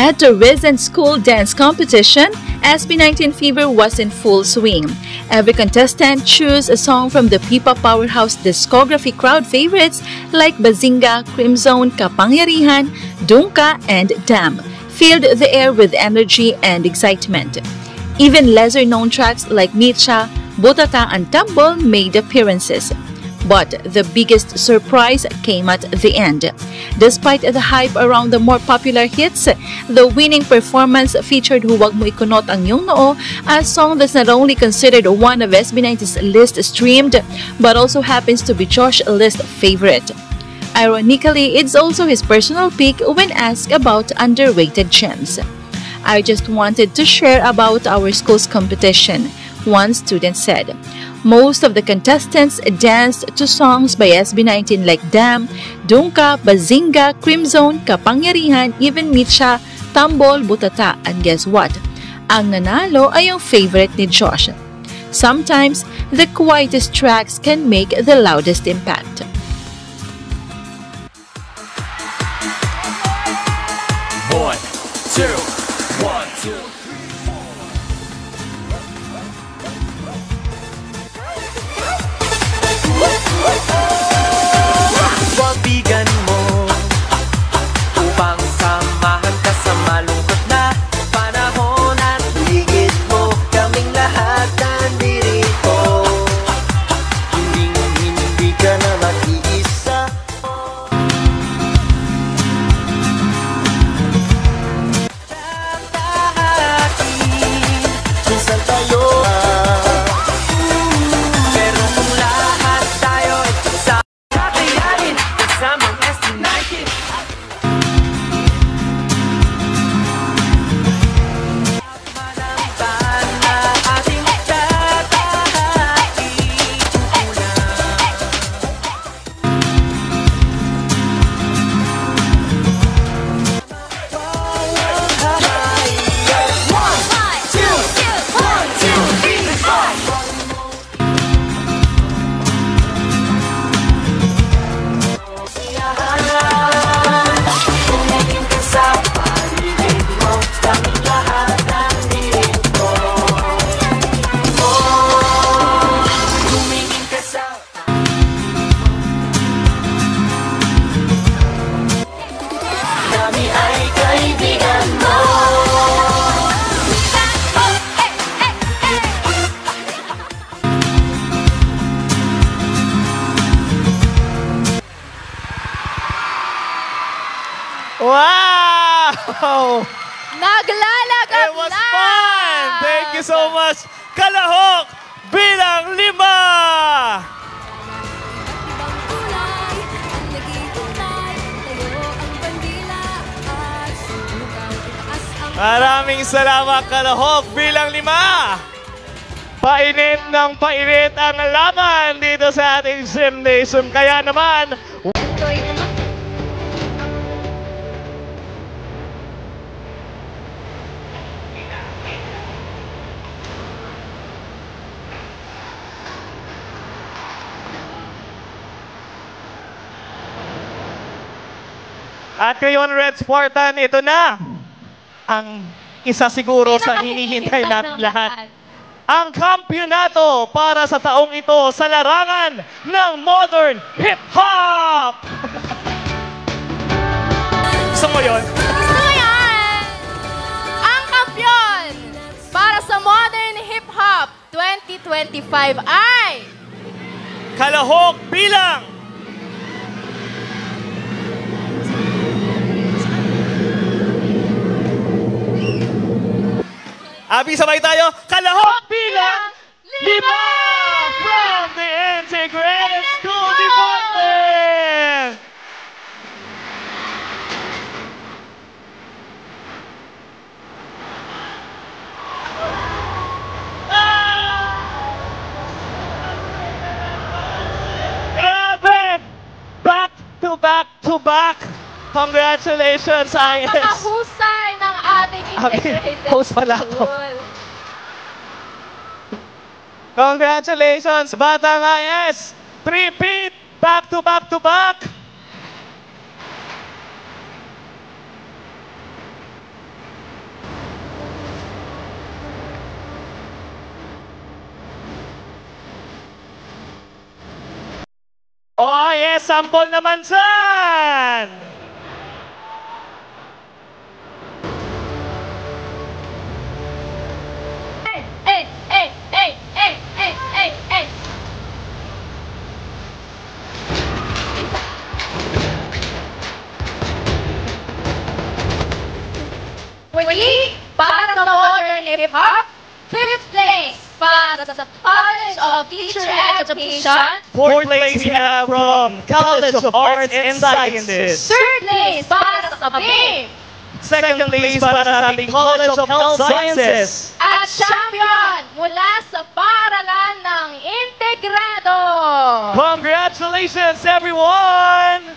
At the recent school dance competition, SB19 Fever was in full swing. Every contestant chose a song from the P-pop powerhouse discography crowd favorites like Bazinga, Crimzone, Kapangyarihan, Dungka, and Damn, filled the air with energy and excitement. Even lesser-known tracks like Mitcha, Butata, and Tambol made appearances. But the biggest surprise came at the end. Despite the hype around the more popular hits, the winning performance featured Huwag Mo Ikunot Ang Iyong Noo, a song that's not only considered one of SB19's least streamed, but also happens to be Josh's list favorite. Ironically, it's also his personal pick when asked about underrated gems. I just wanted to share about our school's competition, one student said. Most of the contestants danced to songs by SB19 like Damn, Dungka, Bazinga, Crimzone, Kapangyarihan, even Mitcha, Tambol, Butata, and guess what? Ang nanalo ay yung favorite ni Josh. Sometimes, the quietest tracks can make the loudest impact. One, two, one, two. Wabigan mo upang samahan ka sa malungkot na panahon at higit mo kaming lahat nandito. Hindi ka na mag-iisa. Minsan tayo pero kung lahat tayo sa kakayanin kasamang SB19. Manampan na ating tatahaki Wow! Naglalakad It was lang! fun! Thank you so much, Kalahok bilang 5! Ibang kulay, ang nag-iulay, tayo ang bandila, at subukan itaas ang... Maraming salamat, Kalahok bilang 5! Painit ng painit ang laban dito sa ating gymnasium. Kaya naman, at ngayon, Red Spartan, ito na ang isa siguro sa hinihintay natin lahat. Ang kampyonato para sa taong ito sa larangan ng modern hip-hop! Gusto mo yun? Gusto mo yan? Ang kampyon para sa Modern Hip Hop 2025 ay... Kalahok bilang... Abi, sabay tayo. Kalahok bilang 5 from the Integrated School Department! Grabe! Back to back to back! Congratulations, IS! Napakahusay ng ating integrated host pala ako. school. Congratulations, Batang IS! Repeat! Back to back to back! Oh yes, sample naman saan! Hey, hey, hey, hey, hey, hey, hey. Three, para sa modern hip-hop. Fifth place, para sa College of Teacher Education. Fourth place we have from College of Arts and Sciences. Third place, para sa BIM. Second place para sa ating College of Health Sciences. At champion mula sa Paaralan ng Integrado. Congratulations everyone!